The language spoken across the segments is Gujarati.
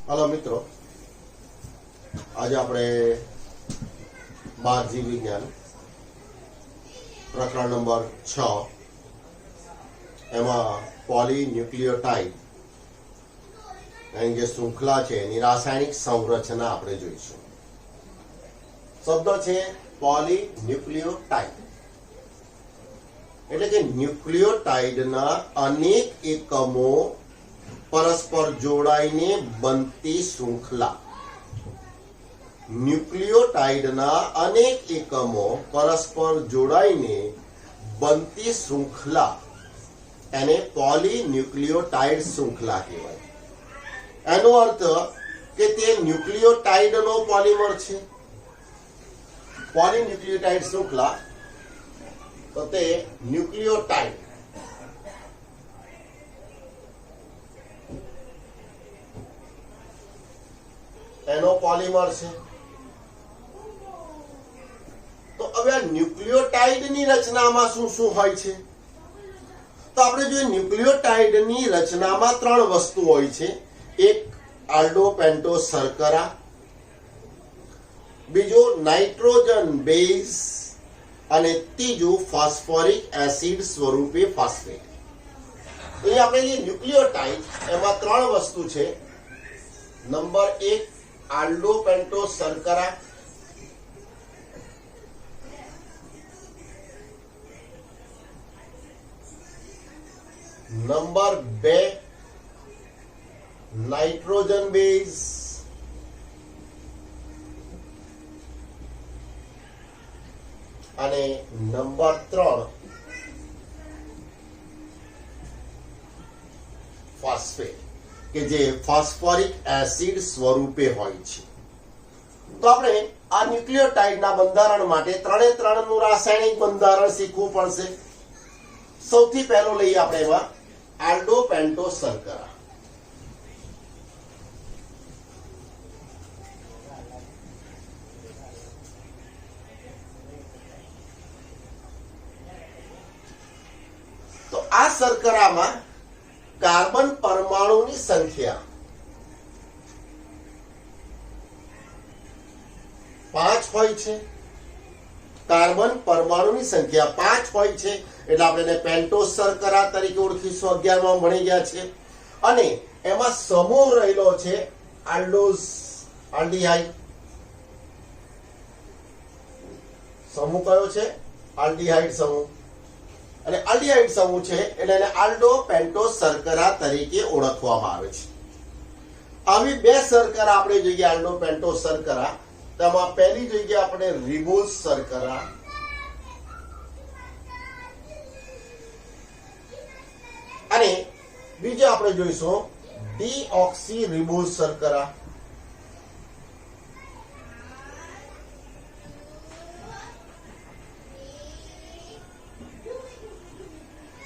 हेलो मित्रों, आज આપણે 12 જીવ વિજ્ઞાન પ્રકરણ નંબર 6 એમાં પોલીન્યુક્લિયોટાઇડ એની જે શૃંખલા છે એની રાસાયણિક સંરચના આપણે જોઈશું। શબ્દ છે પોલીન્યુક્લિયોટાઇડ એટલે કે ન્યુક્લિયોટાઇડના અનેક એકમો परस्पर जोड़ाईने बनती श्रृंखला। न्यूक्लियोटाइडना अनेक एकमों परस्पर जोड़ाईने बनती श्रृंखला एने पॉलीन्यूक्लियोटाइड श्रृंखला कहेवाय। एनो अर्थ के ते न्यूक्लियोटाइडनो पॉलीमर छे। पॉलीन्यूक्लियोटाइड श्रृंखला तो ते न्यूक्लियोटाइड एनो पॉलीमर छे। तो હવે આ ન્યુક્લિયોટાઇડ ની રચનામાં શું શું હોય છે? તો આપણે જોઈએ ન્યુક્લિયોટાઇડ ની રચનામાં ત્રણ વસ્તુ હોય છે। એક આલ્ડોપેન્ટોસ શર્કરા, બીજો નાઇટ્રોજન બેઝ અને ત્રીજું ફોસ્ફોરિક એસિડ સ્વરૂપે ફોસ્ફેટ। અહીં આપણે જે ન્યુક્લિયોટાઇડ એમાં ત્રણ વસ્તુ છે। નંબર 1 आल्डोपेंटोस शर्करा, नंबर 2 नाइट्रोजन बेस અને નંબર 3 ફોસ્ફેટ કે જે ફોસ્ફોરિક એસિડ સ્વરૂપે હોય છે। તો આપણે આ ન્યુક્લિયોટાઇડના બંધારણ માટે ત્રણે ત્રણનું રાસાયણિક બંધારણ શીખવું પડશે। સૌથી પહેલો લઈએ આપણે એમાં આલ્ડોપેન્ટોસ શર્કરા। તો આ શર્કરામાં कार्बन परमाणु की संख्या 5 होय छे। कार्बन परमाणु की संख्या 5 होय छे એટલે આપણે એને પેન્ટોસ શર્કરા તરીકે ઓળખીશું। 11 માં ભણી ગયા છે। અને એમાં સમૂહ રહેલો છે આલ્ડોઝ આલ્ડીહાઇડ। સમૂહ કયો છે? આલ્ડીહાઇડ સમૂહ। અને આલ્ડીહાઇડ સમૂહ છે એટલે એને આલ્ડોપેન્ટોસ શર્કરા તરીકે ઓળખવામાં આવે છે। આવી બે શર્કરા આપણે જોઈએ આલ્ડોપેન્ટોસ શર્કરા। તેમાં પહેલી જોઈએ આપણે રિબોઝ શર્કરા અને બીજી આપણે જોઈશું ડીઓક્સી રિબોઝ શર્કરા।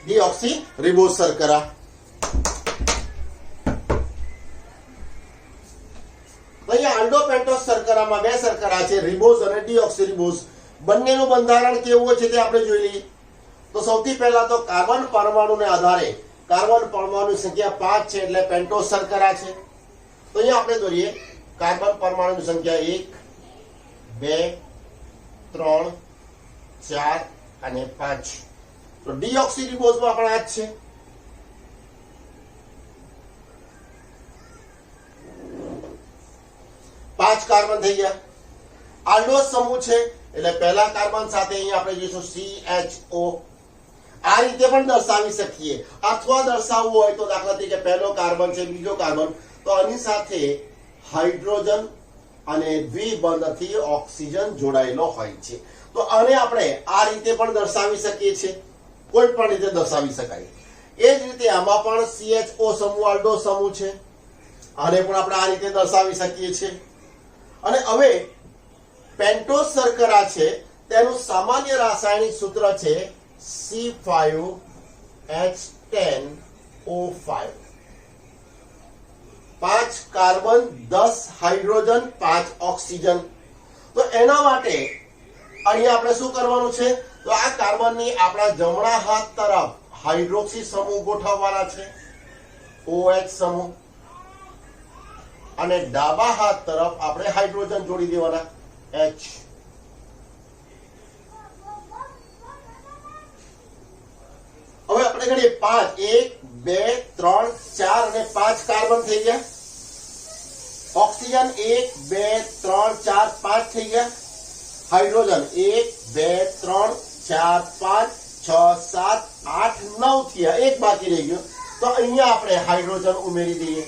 डीऑक्सी रिबोज शर्करा। आल्डोपेंटोस शर्करा में बे शर्करा छे, रिबोज और डीऑक्सी रिबोज। बंनेनुं बंधारण केवुं छे ते आपणे जोई लईए। तो सौथी पहेला तो कार्बन परमाणु ने आधारे कार्बन परमाणु संख्या 5 छे એટલે पेंटोस शर्करा छे। तो अहींया आपणे जोईए कार्बन परमाणु संख्या 1 2 3 4 અને 5। तो डीऑक्सी रिबोज में अपना आज छे। 5 कार्बन થઈ ગયા। આલ્ડોસ સમૂહ છે એટલે પહેલા કાર્બન સાથે અહીં આપણે જોઈશું CHO। આ રીતે પણ દર્શાવી શકીએ અથવા દર્શાવવું હોય તો દાખલા તરીકે પહેલો કાર્બન છે, બીજો કાર્બન, તો આની સાથે હાઇડ્રોજન અને દ્વિબંધથી ઓક્સિજન જોડાયેલો હોય છે। તો આને આપણે આ રીતે પણ દર્શાવી શકીએ છીએ। કોઈ પણ રીતે દર્શાવી શકાય। એ જ રીતે આમાં પણ CHO સમૂહ આલ્ડોસ સમૂહ છે। આને પણ આપણે આ રીતે દર્શાવી શકીએ છીએ। અને હવે પેન્ટોસ શર્કરા છે તેનું સામાન્ય રાસાયણિક સૂત્ર છે C5H10O5। 5 carbon 10 hydrogen 5 oxygen. તો એના માટે અહીં આપણે શું કરવાનું છે? तो आ कार्बन ની આપણા જમણા હાથ તરફ હાઇડ્રોક્સી સમૂહ ગોઠવવાના છે OH સમૂહ। અને ડાબા હાથ તરફ આપણે હાઇડ્રોજન જોડી દેવાના H. હવે આપણે ગણીએ 5 1 2 3 4 અને 5 કાર્બન થઈ ગયા. ઓક્સિજન 1 2 3 4 5 થઈ ગયા. હાઇડ્રોજન 1 2 3 4 5 6 7 8 9 થયા. એક બાકી રહી ગયો, તો અહીંયા આપણે હાઇડ્રોજન ઉમેરી દઈએ.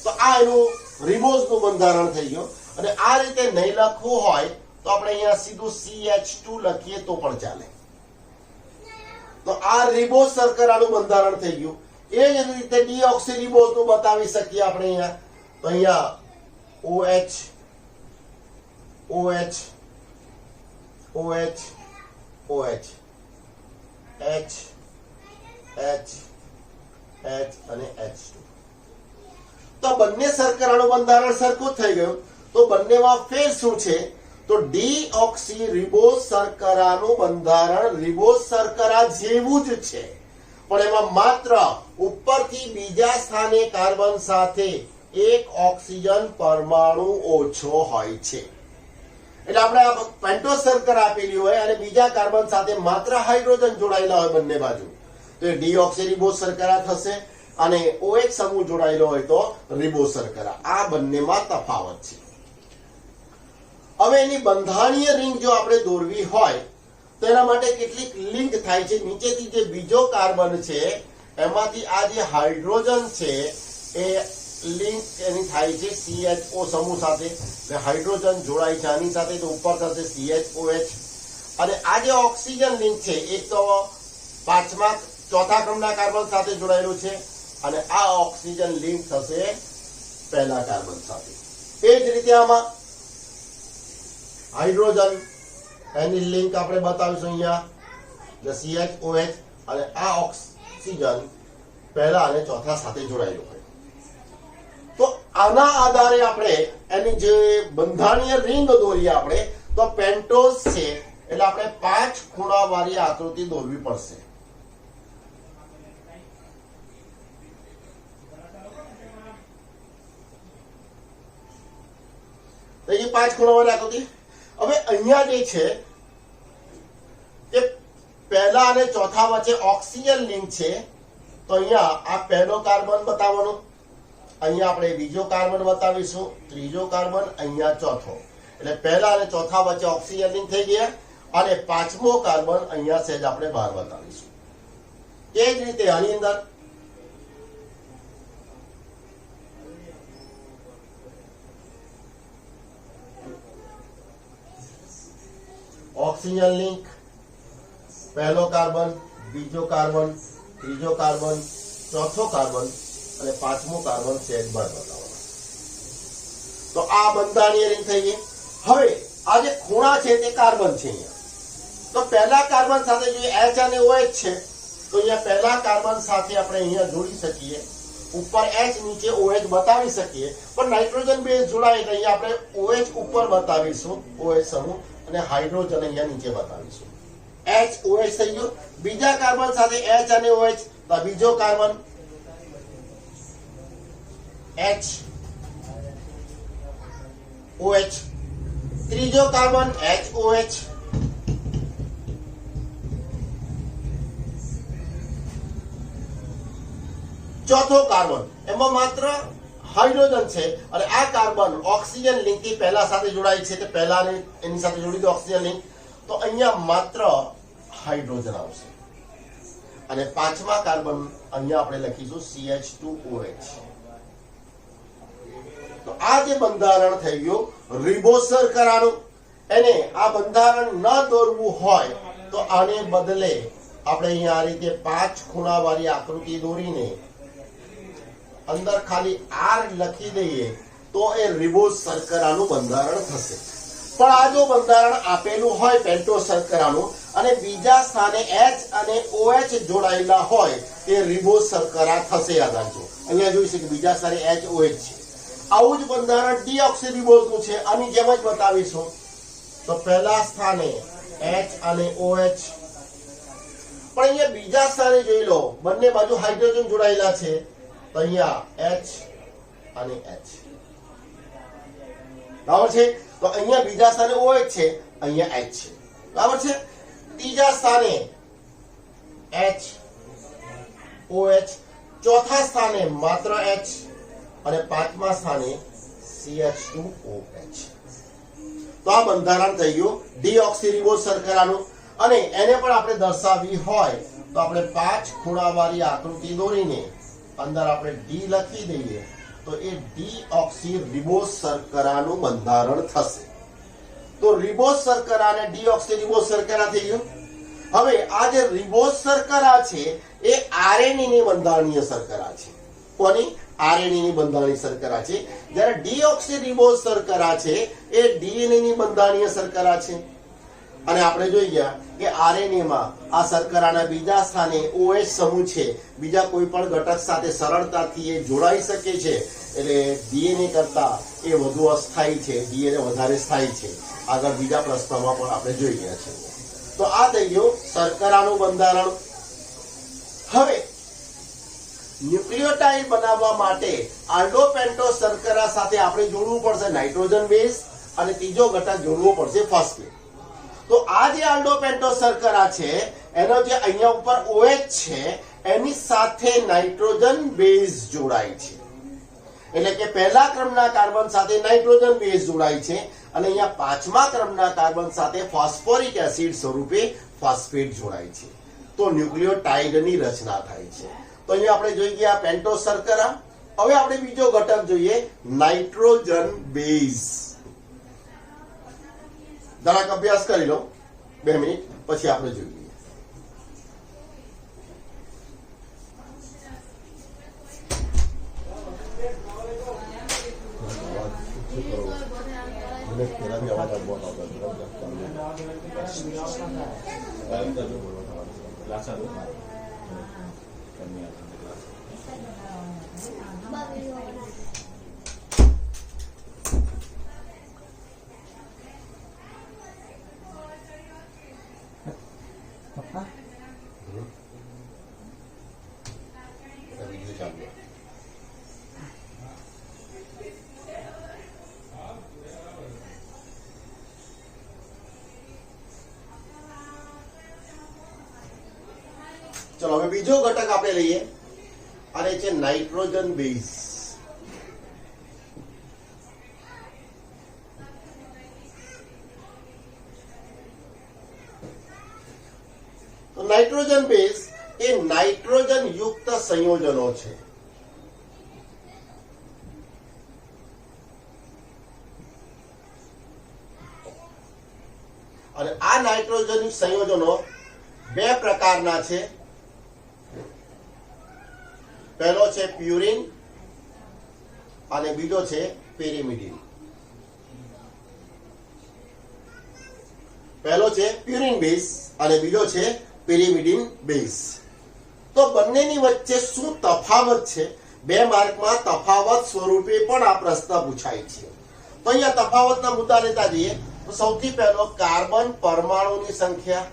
તો આ એનું રિબોઝનું બંધારણ થઈ ગયું. અને આ રીતે નહીં લખવું હોય તો આપણે અહીંયા સીધું CH2 લખીએ તો પણ ચાલે. તો આ રિબોઝ શર્કરાનું બંધારણ થઈ ગયું. એ જ રીતે ડીઓક્સીરિબોઝનું બતાવી શકીએ આપણે અહીંયા. તો અહીંયા OH OH OH OH H H H અને H2. તો બંને શર્કરાનું બંધારણ સરખું થઈ ગયું. તો બંનેમાં ફેર શું છે? તો ડીઓક્સીરિબોઝ શર્કરાનું બંધારણ રિબોઝ શર્કરા જેવું જ છે, પણ એમાં માત્ર ઉપરથી બીજા સ્થાને કાર્બન સાથે એક ઓક્સિજન પરમાણુ ઓછો હોય છે. એટલે આપણે પેન્ટોઝ શર્કરા આપેલી હોય અને બીજા કાર્બન સાથે માત્ર હાઇડ્રોજન જોડાયેલા હોય બંને બાજુ, તો એ ડીઓક્સીરિબોઝ શર્કરા થશે. અને OH સમૂહ જોડાયેલો હોય તો રિબોઝ શર્કરા. આ બંનેમાં તફાવત છે. હવે એની બંધારણીય રિંગ જો આપણે દોરવી હોય તો એના માટે કેટલીક લિંક થાય છે. નીચેથી જે બીજો કાર્બન છે એમાંથી આ જે હાઇડ્રોજન છે એ લિંક એની થાય છે CHO સમૂહ સાથે. એટલે હાઇડ્રોજન જોડાય છે આની સાથે, તો ઉપર થશે CHOH. અને આ જે ઓક્સિજન લિંક છે એક તો ચોથા ક્રમના કાર્બન સાથે જોડાયેલું છે, અને આ ઓક્સિજન લિંક થશે પહેલા કાર્બન સાથે. એ જ રીતે આમાં હાઇડ્રોજન એની લિંક આપણે બતાવીશું અહીંયા CHOH, અને આ ઓક્સિજન પહેલા અને ચોથા સાથે જોડાયેલું હોય. તો આના આધારે આપણે એની જે બંધારણીય રિંગ દોરીએ આપણે, તો પેન્ટોઝ છે એટલે આપણે 5 ખૂણા વાળી આકૃતિ દોરવી પડશે. તો એ 5 ખૂણા વાળી આકૃતિ. હવે અહીંયા જે છે એ પહેલા અને ચોથા વચ્ચે ઓક્સિજન લિંક છે. તો અહીંયા આ પહેલો કાર્બન બતાવવાનો, અહીંયા આપણે બીજો કાર્બન બતાવીશું, ત્રીજો કાર્બન, અહીંયા ચોથો. એટલે પહેલા અને ચોથા વચ્ચે ઓક્સિજન લિંક થઈ ગયા. અને પાંચમો કાર્બન અહીંયા સહેજ આપણે બહાર બતાવીશું. એ જ રીતે આની અંદર ઓક્સિજન લિંક, પહેલો કાર્બન, બીજો કાર્બન, ત્રીજો કાર્બન, ચોથો કાર્બન અને પાંચમો કાર્બન સહેજ બહાર બતાવવાનો. તો આ બંધારણીય રિંગ થઈ ગઈ. હવે આ જે ખૂણા છે તે કાર્બન છે અહીંયા. તો પહેલા કાર્બન સાથે જે H અને OH છે, તો અહીંયા પહેલા કાર્બન સાથે આપણે અહીંયા જોડી શકીએ. ઉપર H નીચે OH બતાવી શકીએ, પણ નાઇટ્રોજન બેઝ જોડાય તો અહીંયા આપણે OH ઉપર બતાવીશું, OH સમૂહ, અને હાઇડ્રોજન અહીંયા નીચે બતાવીશું. HOH થઈ ગયો. બીજા કાર્બન સાથે H અને OH, તો બીજો કાર્બન HOH, ત્રીજો કાર્બન HOH, ચોથો કાર્બન એમાં માત્ર હાઇડ્રોજન છે, અને આ કાર્બન ઓક્સિજન લિંક થી પહેલા સાથે જોડાય છે, તે પહેલા એની સાથે જોડી દો ઓક્સિજન લિંક. તો અહીંયા માત્ર હાઇડ્રોજન આવશે. અને પાંચમા કાર્બન અહીંયા આપણે લખીશું CH2OH. તો આ જે બંધારણ થઈ ગયું રિબોઝ શર્કરાનું, એને આ બંધારણ ન દોરવું હોય તો આને બદલે આપણે અહીંયા આ રીતે 5 ખૂણા વાળી આકૃતિ દોરીને અંદર ખાલી R લખી દઈએ તો એ રિબોઝ શર્કરાનું બંધારણ થશે. પણ આ જો બંધારણ આપેલું હોય પેન્ટોઝ શર્કરાનું અને બીજા સ્થાને H અને OH જોડાયેલા હોય તે રિબોઝ શર્કરા થશે. યાદ રાખજો, અહીંયા જોઈ છે કે બીજા સ્થાને HOH છે. આવું જ બંધારણ ડીઓક્સીરિબોઝનું છે, આની જેમ જ બતાવીશું. તો પહેલા સ્થાને H અને OH, પણ અહીંયા બીજા સ્થાને જોઈ લો બંને બાજુ હાઇડ્રોજન જોડાયેલા છે. તો અહીંયા H અને H. બરાબર છે? તો અહીંયા બીજા સ્થાને OH છે, અહીંયા H છે. બરાબર છે? ત્રીજા સ્થાને H, OH, ચોથા સ્થાને માત્ર H અને પાંચમા સ્થાને CH2OH. તો આ બંધારણ થઈ ગયું ડીઓક્સીરિબોઝ શર્કરાનું. અને એને પણ આપણે દર્શાવવી હોય તો આપણે 5 ખૂણાવાળી આકૃતિ દોરીને અંદર આપણે ડી લખી દઈએ તો એ ડીઓક્સીરિબોઝ શર્કરાનું બંધારણ થશે. તો રિબોઝ શર્કરા અને ડીઓક્સીરિબોઝ શર્કરા થઈ ગયું. હવે આ જે રિબોઝ શર્કરા છે એ આરએનએ ની બંધારણીય શર્કરા છે. કોની? આરએનએ ની બંધારણીય શર્કરા છે. જ્યારે ડીઓક્સીરિબોઝ શર્કરા છે એ ડીએનએ ની બંધારણીય શર્કરા છે. અને આપણે જોઈ ગયા કે આરએનએ માં આ શર્કરાના બીજા સ્થાને OH સમૂહ છે, બીજા કોઈ પણ ઘટક સાથે સરળતાથી એ જોડાઈ શકે છે. એટલે ડીએનએ કરતા એ વધુ અસ્થાયી છે, ડીએનએ વધારે સ્થાયી છે. આગળ બીજા પ્રશ્નમાં પણ આપણે જોઈ ગયા છે. તો આ થઈ ગયું શર્કરાનું બંધારણ. હવે ન્યુક્લિયોટાઇડ બનાવવા માટે આલ્ડોપેન્ટોઝ શર્કરા સાથે આપણે જોડવું પડશે નાઇટ્રોજન બેઝ અને ત્રીજો ઘટક જોડવો પડશે ફોસ્ફેટ. તો આ જે આલ્ડોપેન્ટોઝ શર્કરા છે એનો જે અહીંયા ઉપર OH છે એની સાથે નાઇટ્રોજન બેઝ જોડાય છે. એટલે કે પહેલા ક્રમના કાર્બન સાથે નાઇટ્રોજન બેઝ જોડાય છે અને અહીંયા પાંચમા ક્રમના કાર્બન સાથે ફોસ્ફોરિક એસિડ સ્વરૂપે ફોસ્ફેટ જોડાય છે. તો ન્યુક્લિયોટાઇડની રચના થાય છે. તો અહીંયા આપણે જોઈ ગયા પેન્ટોઝ શર્કરા. હવે આપણે બીજો ઘટક જોઈએ નાઇટ્રોજન બેઝ. જરાક અભ્યાસ કરી લો 2 મિનિટ પછી આપણે જોઈએ. ચલો હવે બીજો ઘટક આપણે લઈએ અને છે નાઇટ્રોજન બેઝ. તો નાઇટ્રોજન બેઝ એ નાઇટ્રોજન યુક્ત સંયોજનો છે. અને આ નાઇટ્રોજન સંયોજનો 2 પ્રકારના છે. પહેલો છે પ્યુરિન અને બીજો છે પેરિમિડિન. પહેલો છે પ્યુરિન બેઝ અને બીજો છે પેરિમિડિન બેઝ. તો બંનેની વચ્ચે શું તફાવત છે? 2 માર્કમાં તફાવત સ્વરૂપે પણ આ પ્રશ્ન પૂછાય છે. તો અહીંયા તફાવતના મુદ્દા લેતા જઈએ તો સૌથી પહેલો કાર્બન પરમાણુની સંખ્યા.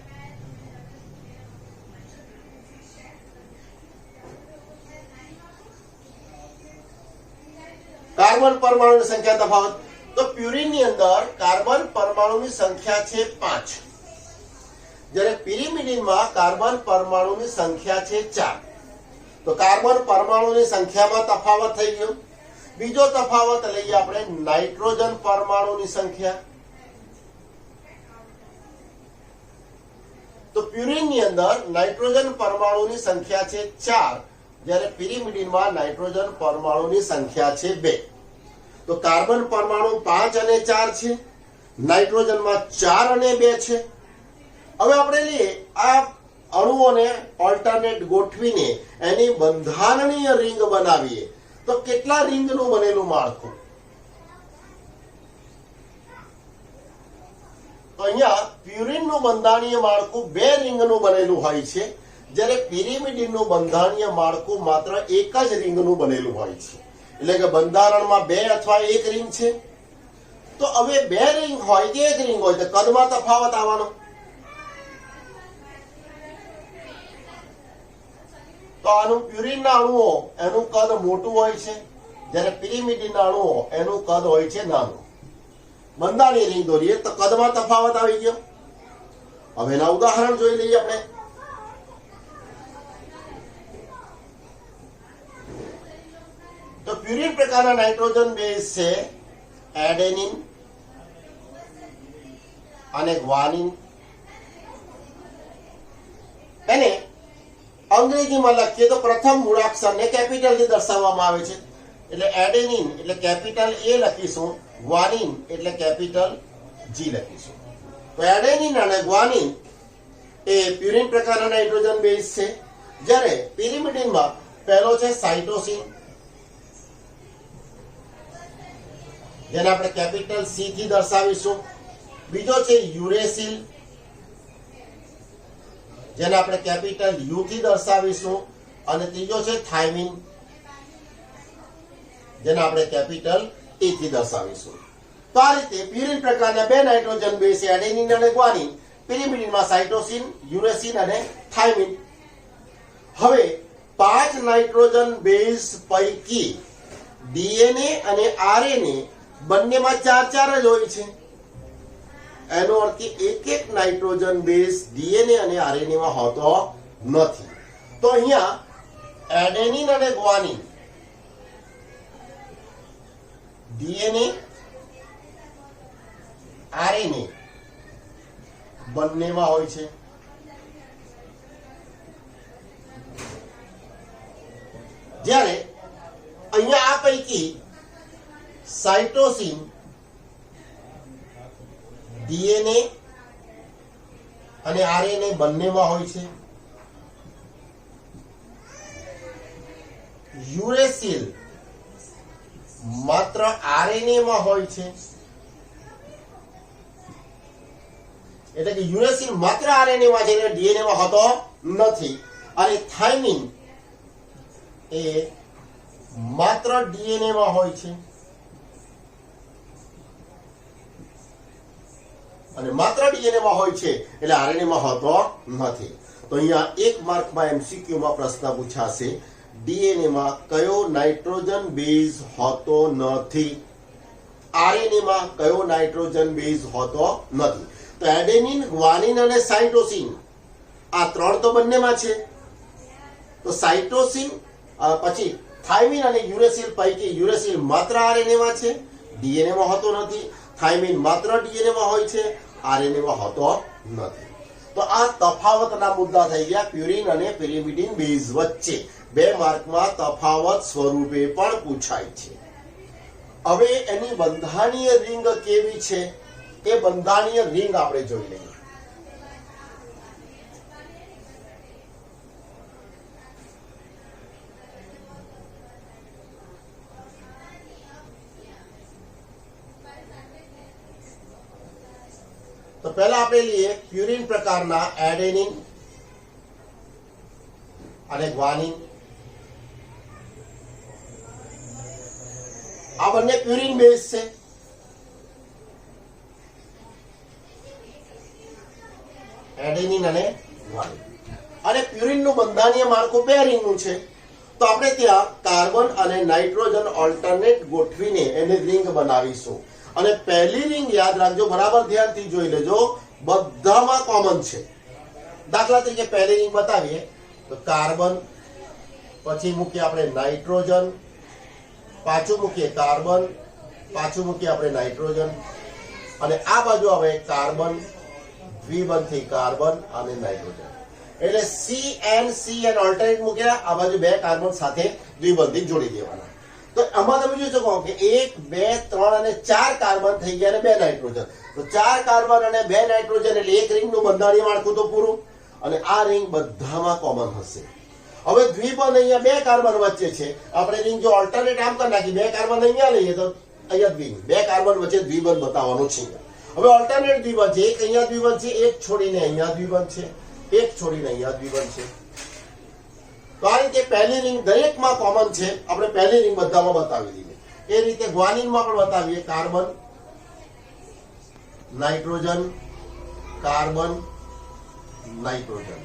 કાર્બન પરમાણુની સંખ્યા તફાવત. તો પ્યુરિન ની અંદર કાર્બન પરમાણુની સંખ્યા છે 5, જ્યારે પિરિમિડિનમાં કાર્બન પરમાણુની સંખ્યા છે 4. તો કાર્બન પરમાણુની સંખ્યામાં તફાવત થઈ ગયો. બીજો તફાવત લઈએ આપણે નાઇટ્રોજન પરમાણુની સંખ્યા. તો પ્યુરિન ની અંદર નાઇટ્રોજન પરમાણુની સંખ્યા છે 4, જ્યારે પિરિમિડિનમાં નાઇટ્રોજન પરમાણુની સંખ્યા છે 2. તો કાર્બન પરમાણુ 5 અને 4 છે, નાઇટ્રોજનમાં 4 અને 2 છે. હવે આપણે લઈએ આ અણુઓને ઓલ્ટરનેટ ગોઠવીને એની બંધારણીય રિંગ બનાવીએ તો કેટલા રિંગનું બનેલું માળખું? તો અહીંયા પ્યુરિનનું બંધારણીય માળખું 2 રિંગનું બનેલું હોય છે, જ્યારે પિરિમિડિનનું બંધારણીય માળખું માત્ર 1 જ રિંગનું બનેલું હોય છે. એટલે કે બંધારણમાં 2 અથવા 1 રિંગ છે. તો હવે 2 રિંગ હોય કે 1 રિંગ હોય તો કદમાં તફાવત આવવાનો. તો આનું પ્યુરિનના અણુઓ એનું કદ મોટું હોય છે, જ્યારે પિરિમિડિનના અણુઓ એનું કદ હોય છે નાનું. બંધારણીય રિંગ દોરીએ તો કદમાં તફાવત આવી ગયો. હવે એના ઉદાહરણ જોઈ લઈએ આપણે. તો પ્યુરિન પ્રકારના નાઇટ્રોજન બેઝ છે એડેનિન અને ગ્વાનિન. એને અંગ્રેજીમાં લખીએ તો પ્રથમ મૂળાક્ષરને કેપિટલ થી દર્શાવવામાં આવે છે. એટલે એડેનિન એટલે કેપિટલ એ લખીશું, ગ્વાનિન એટલે કેપિટલ જી લખીશું. તો એડેનિન અને ગ્વાનિન એ પ્યુરિન પ્રકારના નાઇટ્રોજન બેઝ છે. જ્યારે પિરિમિડિનમાં પહેલો છે સાઇટોસિન, જેને આપણે કેપિટલ સી થી દર્શાવીશું. બીજો છે યુરેસિલ, જેને આપણે કેપિટલ યુ થી દર્શાવીશું. અને ત્રીજો છે થાઇમિન, જેને આપણે કેપિટલ ટી થી દર્શાવીશું. તો આ રીતે પ્યુરિન પ્રકારના બે નાઇટ્રોજન બેઝ છે એડેનિન અને ગ્વાનિન. પિરિમિડિનમાં સાઇટોસિન, યુરેસિન અને થાઇમિન. હવે 5 નાઇટ્રોજન બેઝ પૈકી ડીએનએ અને આરએનએ બંનેમાં 4 જ હોય છે. એનો અર્થ કે એક નાઇટ્રોજન બેઝ ડીએનએ અને આરએનએ માં હોતો નથી. તો અહીંયા એડેનિન અને ગ્વાનિન ડીએનએ આરએનએ બંનેમાં હોય છે. જ્યારે અહીંયા આ પૈકી સાઇટોસિન ડીએનએ અને આરએનએ બંનેમાં હોય છે. યુરેસિલ માત્ર આરએનએ માં હોય છે. એટલે કે યુરેસિલ માત્ર આરએનએ માં છે, ડીએનએ માં હોતો નથી. અને થાઇમિન એ માત્ર ડીએનએ માં હોય છે અને માત્ર ડીએનએ માં હોય છે, એટલે આરએનએ માં હોતો નથી. તો અહીંયા 1 માર્કમાં એમસીક્યુ માં પ્રશ્ન પૂછાશે, ડીએનએ માં કયો નાઇટ્રોજન બેઝ હોતો નથી? આરએનએ માં કયો નાઇટ્રોજન બેઝ હોતો નથી? તો એડેનિન, ગ્વાનિન અને સાઇટોસિન આ 3 તો બંનેમાં છે. તો સાઇટોસિન પછી થાઇમિન અને યુરેસિલ પૈકી યુરેસિલ માત્ર આરએનએ માં છે, ડીએનએ માં હોતો નથી. થાઇમિન માત્ર ડીએનએ માં હોય છે, આરએનએ માં હોતો નથી. તો આ તફાવતના મુદ્દા થઈ ગયા પ્યુરિન અને પિરિમિડિન બેઝ વચ્ચે. 2 માર્કમાં તફાવત સ્વરૂપે પણ પૂછાય છે. હવે એની બંધારણીય રિંગ કેવી છે એ બંધારણીય રિંગ આપણે જોઈ લઈએ. તો પહેલા આપણે લઈએ પ્યુરિન પ્રકારના એડેનિન અને ગ્વાનિન. આ બંને પ્યુરિન બેઝ છે. એડેનિન અને ગ્વાનિન. અને પ્યુરિન નું બંધારણીય માળખું 2 રિંગનું છે. તો આપણે ત્યાં કાર્બન અને નાઇટ્રોજન ઓલ્ટરનેટ ગોઠવીને એની રિંગ બનાવીશું. અને પહેલી રિંગ યાદ રાખજો, બરાબર ધ્યાનથી જોઈ લેજો, બધામાં કોમન છે. દાખલા તરીકે પહેલી રિંગ બતાવીએ તો કાર્બન, પછી મૂકીએ આપણે નાઇટ્રોજન, પાછું મૂકીએ કાર્બન, પાછું મૂકીએ આપણે નાઇટ્રોજન, અને આ બાજુ આવે કાર્બન, દ્વિબંધી કાર્બન અને નાઇટ્રોજન. એટલે CN ઓલ્ટરનેટ મૂક્યા, આ બાજુ 2 કાર્બન સાથે દ્વિબંધી જોડી દેવાના. તો આમાં તમે જોઈ શકો કે 1, 2, 3 અને 4 કાર્બન થઈ ગયા અને 2 નાઇટ્રોજન. તો 4 કાર્બન અને 2 નાઇટ્રોજન એટલે એક રિંગનું બંધારણીય માળખું તો પૂરું. અને આ રિંગ બધામાં કોમન હશે. હવે દ્વિબંધ અહીંયા 2 કાર્બન વચ્ચે છે. આપણે રિંગ જો ઓલ્ટરનેટ આમ કરી નાખી, 2 કાર્બન અહીંયા લઈએ તો અહીંયા દ્વિબંધ, 2 કાર્બન વચ્ચે દ્વિબંધ બતાવવાનું છે. હવે ઓલ્ટરનેટ દ્વિબંધ છે, એક અહીંયા દ્વિબંધ છે, એક છોડીને અહીંયા દ્વિબંધ છે, એક છોડીને અહીંયા દ્વિબંધ છે. તો આ રીતે પહેલી રિંગ દરેકમાં કોમન છે. આપણે પહેલી રિંગ બધામાં બતાવી દીધી. એ રીતે ગ્વાનિનમાં પણ બતાવીએ, carbon, nitrogen, carbon, nitrogen,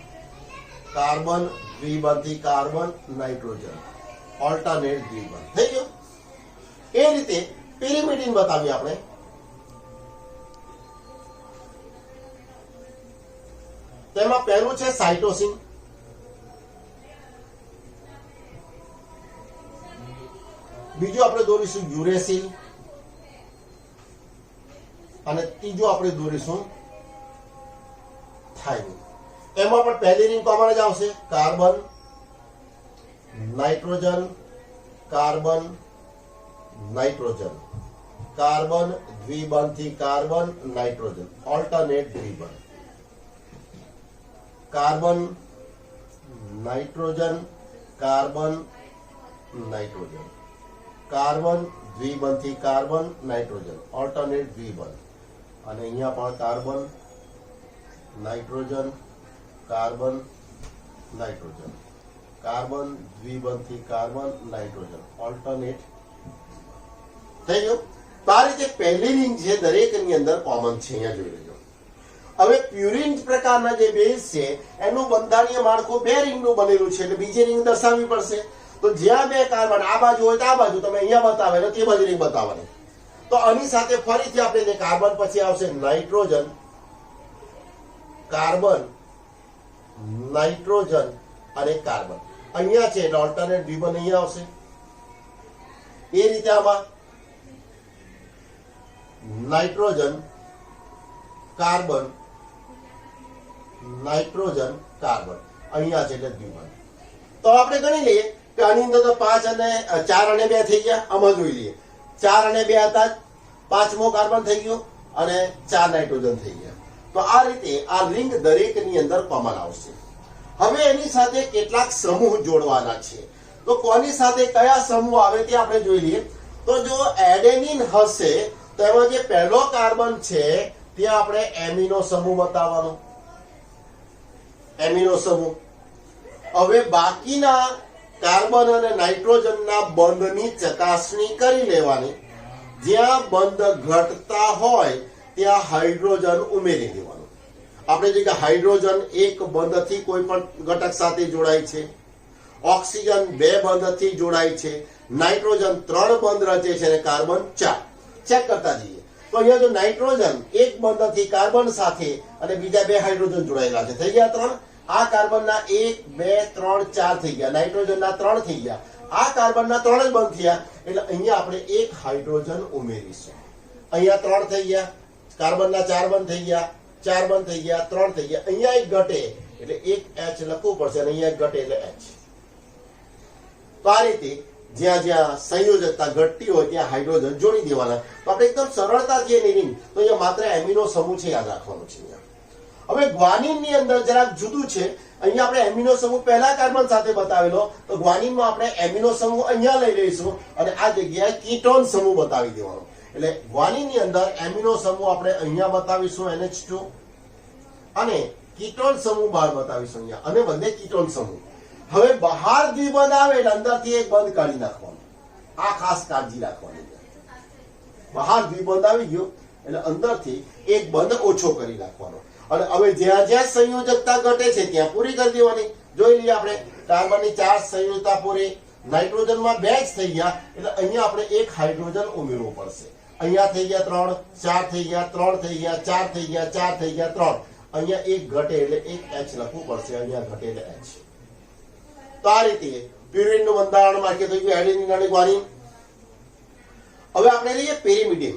carbon, દ્વિબંધી કાર્બન, નાઇટ્રોજન, ઓલ્ટરનેટ દ્વિબંધ થઈ ગયું. એ રીતે પિરિમિડિન બતાવીએ આપણે. તેમાં પહેલું છે સાઇટોસિન, બીજું આપણે દોરીશું યુરેસિલ, અને ત્રીજું આપણે દોરીશું થાઇમિન. એમાં પણ પહેલી રિંગ કોમન જ આવશે, carbon, nitrogen, carbon, nitrogen, carbon દ્વિબંધથી કાર્બન, નાઇટ્રોજન, ઓલ્ટરનેટ દ્વિબંધ, carbon, nitrogen, carbon, nitrogen, carbon દ્વિબંધથી કાર્બન, નાઇટ્રોજન, ઓલ્ટરનેટ દ્વિબંધ, અને અહીંયા પણ carbon, nitrogen, carbon, nitrogen, carbon દ્વિબંધથી કાર્બન, નાઇટ્રોજન, ઓલ્ટરનેટ. થઈ ગયું. તો આ રીતે પહેલી રિંગ છે દરેકની અંદર કોમન છે, અહીંયા જોઈ લેજો. હવે પ્યુરિન પ્રકારના જે બેઝ છે એનું બંધારણીય માળખું બે રિંગનું બનેલું છે, એટલે બીજી રિંગ દર્શાવવી પડશે. તો જ્યાં બે કાર્બન આ બાજુ હોય તો આ બાજુ, તમે અહીંયા બતાવે તે બાજુ રિંગ બતાવવાની. તો આની સાથે ફરીથી આપણે કાર્બન પછી આવશે નાઇટ્રોજન, કાર્બન, નાઇટ્રોજન અને કાર્બન. અહીંયા છે એટલે ઓલ્ટરનેટ દ્વિબંધ અહીંયા આવશે. એ રીતે આમાં નાઇટ્રોજન, કાર્બન, નાઇટ્રોજન, કાર્બન અહીંયા છે એટલે દ્વિબંધ. તો આપણે ગણી લઈએ કે આની અંદર તો 5 અને 4 અને 2 થઈ ગયા. આમાં જોઈ લઈએ 4 અને 2 હતા, પાંચમો કાર્બન થઈ ગયો અને 4 નાઇટ્રોજન થઈ ગયા. તો આ રીતે આ રિંગ દરેકની અંદર કોમન આવશે. હવે એની સાથે કેટલાક સમૂહ જોડવાના છે. તો કોની સાથે કયા સમૂહ આવે તે આપણે જોઈ લઈએ. તો જો એડેનિન હશે તો એમાં જે પહેલો કાર્બન છે ત્યાં આપણે એમિનો સમૂહ બતાવવાનો, એમિનો સમૂહ. હવે બાકીના કાર્બન અને નાઇટ્રોજનના બંધની ચકાસણી કરી લેવાની. જ્યાં બંધ ઘટતા હોય ત્યાં હાઇડ્રોજન ઉમેરી દેવાનું. આપણે જોઈએ કે હાઇડ્રોજન એક બંધથી કોઈ પણ ઘટક સાથે જોડાય છે, ઓક્સિજન 2 બંધથી જોડાય છે, નાઇટ્રોજન 3 બંધ રચે છે અને કાર્બન 4. ચેક કરતા જઈએ તો અહીંયા જો નાઇટ્રોજન એક બંધથી કાર્બન સાથે અને બીજા 2 હાઇડ્રોજન જોડાયેલા છે, થઈ ગયા 3. આ કાર્બનના 1 2 3 4 થઈ ગયા, નાઇટ્રોજનના 3 થઈ ગયા, આ કાર્બનના 3 જ બંધ થયા એટલે અહીંયા આપણે એક હાઇડ્રોજન ઉમેરીશું. અહીંયા 3 થઈ ગયા, કાર્બનના 4 બંધ થઈ ગયા, 4 બંધ થઈ ગયા, 3 થઈ ગયા, અહીંયા એક ઘટે એટલે એક H લખવું પડશે અને અહીંયા એક ઘટે એટલે H. તો આ રીતે જ્યાં જ્યાં સંયોજકતા ઘટતી હોય ત્યાં હાઇડ્રોજન જોડી દેવાના. તો આપણે એકદમ સરળતાથી એની રિંગ, તો અહીંયા માત્ર એમિનો સમૂહ છે, યાદ રાખવાનું છે. હવે ગ્વાનિન ની અંદર જરાક જુદું છે. અહીંયા આપણે એમિનો સમૂહ પહેલા કાર્બન સાથે બતાવેલો, તો ગ્વાનિનમાં આપણે એમિનો સમૂહ અહીંયા લઈ લઈશું અને આ જગ્યાએ કીટોન સમૂહ બતાવી દેવાનો. એટલે ગ્વાનિન ની અંદર એમિનો સમૂહ આપણે અહીંયા બતાવીશું NH2 અને કીટોન સમૂહ બહાર બતાવીશું અહીંયા, અને બંને કીટોન સમૂહ. હવે બહાર દ્વિબંધ આવે એટલે અંદરથી એક બંધ કાઢી નાખવાનો. આ ખાસ કાળજી રાખવાની. બહાર દ્વિબંધ આવી ગયો એટલે અંદરથી એક બંધ ઓછો કરી નાખવાનો. અને હવે જ્યાં જ્યાં સંયોજકતા ઘટે છે ત્યાં પૂરી કરી દેવાની. જોઈ લઈએ આપણે કાર્બનની 4 સંયોજકતા પૂરી, નાઇટ્રોજનમાં 2 જ થઈ ગયા એટલે અહીંયા આપણે એક હાઇડ્રોજન ઉમેરવું પડશે. અહીંયા થઈ ગયા 3, 4 થઈ ગયા, 3 થઈ ગયા, 4 થઈ ગયા, 4 થઈ ગયા, 3. અહીંયા એક ઘટે એટલે એક H લખવું પડશે, અહીંયા ઘટે એટલે H. તો આ રીતે પ્યુરિનનું બંધારણ માર્કે થઈ ગયું એડેનિન અને ગ્વાનિન. હવે આપણે લઈએ પિરિમિડિન.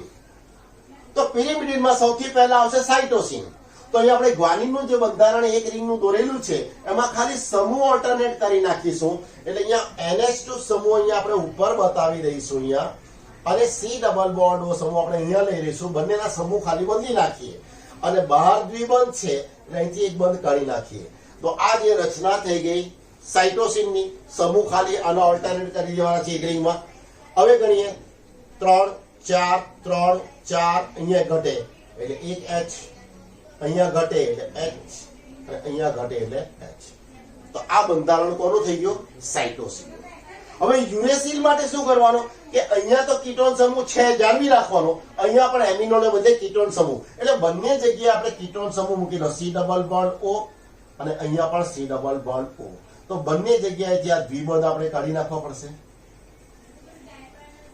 તો પિરિમિડિનમાં સૌથી પહેલા આવશે સાઇટોસિન. તો અહીંયા આપણે ગ્વાનિનનું જે બંધારણ એક રિંગનું દોરેલું છે એમાં ખાલી સમૂહ ઓલ્ટરનેટ કરી નાખીશું. એટલે અહીંયા NH2 સમૂહ અહીંયા આપણે ઉપર બતાવી દઈશું અહીંયા, અને C ડબલ બોન્ડ સમૂહ આપણે અહીંયા લઈ લઈશું. બંનેના સમૂહ ખાલી બદલી નાખીએ અને બહાર દ્વિબંધ છે એટલે અહીંથી એક બંધ કાઢી નાખીએ. તો આ જે રચના થઈ ગઈ સાઇટોસિનની, સમૂહ ખાલી આનો ઓલ્ટરનેટ કરી દેવાના છે એક રિંગમાં. હવે ગણીએ 3 4 3 4, અહીંયા ઘટે એટલે એક H, અહીંયા ઘટે એટલે H અને અહીંયા ઘટે એટલે H. તો આ બંધારણ કોનું થઈ ગયું? સાઇટોસિન. હવે યુરેસિલ માટે શું કરવાનું કે અહીંયા તો કીટોન સમૂહ છે, જાળવી રાખવાનો. અહીંયા પણ એમિનોને બધે કીટોન સમૂહ, એટલે બંને જગ્યાએ આપણે કીટોન સમૂહ મૂકીનો, C ડબલ બોન્ડ O અને અહીંયા પણ C ડબલ બોન્ડ O. તો બંને જગ્યાએ જ્યાં દ્વિબંધ આપણે કાઢી નાખવા પડશે.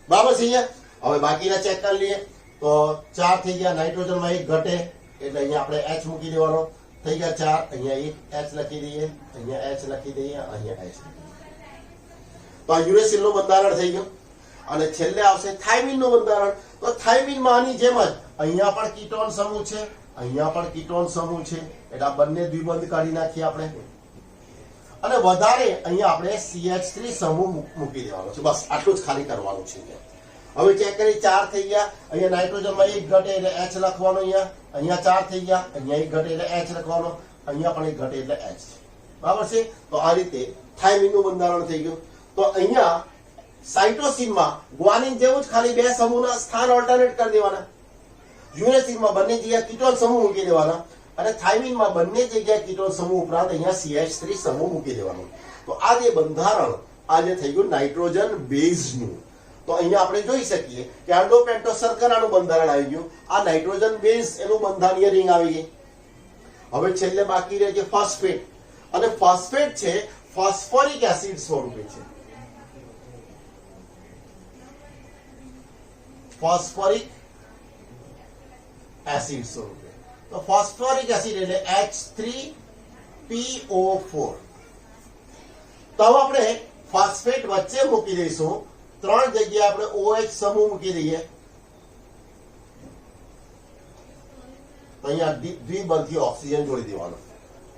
બરાબર છે અહીંયા. હવે બાકીના ચેક કરી લઈએ તો 4 થઈ ગયા, નાઇટ્રોજનમાં 1 ઘટે એટલે અહીંયા આપણે H મૂકી દેવાનો, થઈ ગયા 4, અહીંયા 1 H લખી દઈએ, અહીંયા H લખી દઈએ, અહીંયા H લખી દઈએ. તો આ યુરેસિલ નું બંધારણ થઈ ગયું. અને છેલ્લે આવશે થાઇમિન નું બંધારણ. તો થાઇમિન માં આની જેમ જ અહીંયા પણ કીટોન સમૂહ છે, અહીંયા પણ કીટોન સમૂહ છે, એટલે આ બંને દ્વિબંધ કાઢી નાખીએ આપણે. અને વધારે અહીંયા આપણે CH3 સમૂહ મૂકી દેવાનો છે. બસ આટલું જ ખાલી કરવાનું છે. હવે ચેક કરી 4 થઈ ગયા, અહીંયા નાઇટ્રોજનમાં 1 ઘટે એટલે H લખવાનો, અહીંયા 4 થઈ ગયા, અહીંયા 1 ઘટે એટલે H લખવાનો, અહીંયા પણ 1 ઘટે એટલે H. બરાબર છે. તો આ રીતે થાઇમિન નું બંધારણ થઈ ગયું. તો અહીંયા સાઇટોસિનમાં ગ્વાનિન જેવું જ ખાલી 2 સમૂહના સ્થાન ઓલ્ટરનેટ કરી દેવાના. યુરેસિલમાં બંને જગ્યાએ કીટોન સમૂહ મૂકી દેવાના અને થાઇમિનમાં બંને જગ્યાએ કીટોન સમૂહ ઉપરાંત અહીંયા CH3 સમૂહ મૂકી દેવાનો. તો આ જે બંધારણ આ જે થઈ ગયું નાઇટ્રોજન બેઝનું. તો અહીંયા આપણે જોઈ શકીએ કે આલ્ડોપેન્ટોસ શર્કરાનું બંધારણ આવી ગયું, આ નાઇટ્રોજન બેઝ એનું બંધારણીય રિંગ આવી ગઈ. હવે છેલ્લે બાકી રહે છે ફોસ્ફેટ, અને ફોસ્ફેટ છે ફોસ્ફોરિક એસિડ સ્વરૂપે છે. ફોસ્ફોરિક એસિડ સ્વરૂપે. તો ફોસ્ફોરિક એસિડ એટલે H3PO4. તો હવે આપણે ફોસ્ફેટ વચ્ચે મૂકી દઈશું, 3 જગ્યાએ આપણે OH સમૂહ મૂકી દઈએ. અહીંયા દ્વિબંધી ઓક્સિજન જોડી દેવાનો.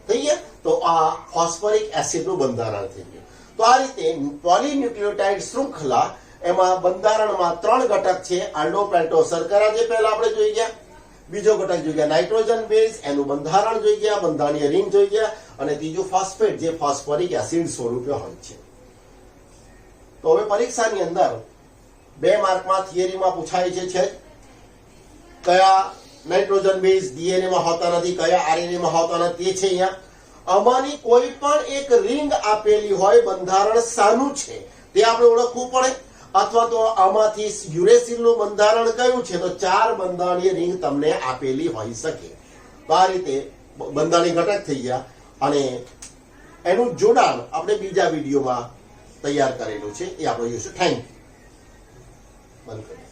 થઈ ગયા. તો આ ફોસ્ફોરિક એસિડ નું બંધારણ થઈ ગયું. તો આ રીતે પોલીન્યુક્લિયોટાઇડ શૃંખલા એમાં બંધારણમાં 3 ઘટક છે. આલ્ડોપેન્ટોસ શર્કરા જે પહેલા આપણે જોઈ ગયા, બીજો ઘટક જોઈ ગયા નાઇટ્રોજન બેઝ, એનું બંધારણ જોઈ ગયા, બંધારણીય રિંગ જોઈ ગયા, અને ત્રીજું ફોસ્ફેટ જે ફોસ્ફોરિક એસિડ સ્વરૂપે હોય છે. તો હવે પરીક્ષાની અંદર 2 માર્કમાં થિયરીમાં પૂછાય છે કયા નાઇટ્રોજન બેઝ DNA માં હોતા નથી, કયા RNA માં હોતા નથી, તે છે અહીંયા. આમાંની કોઈ પણ એક રિંગ આપેલી હોય, બંધારણ શાનું છે તે આપણે ઓળખવું પડે. અથવા તો આમાંથી યુરેસિલ નું બંધારણ કયું છે, તો 4 બંધારણીય રિંગ તમને આપેલી હોઈ શકે. તો આ રીતે બંધારણીય ઘટક થઈ ગયા, અને એનું જોડાણ આપણે બીજા વિડીયોમાં તૈયાર કરેલું છે, એ આપણે જોઈશું. Thank you. બંધ કરીએ.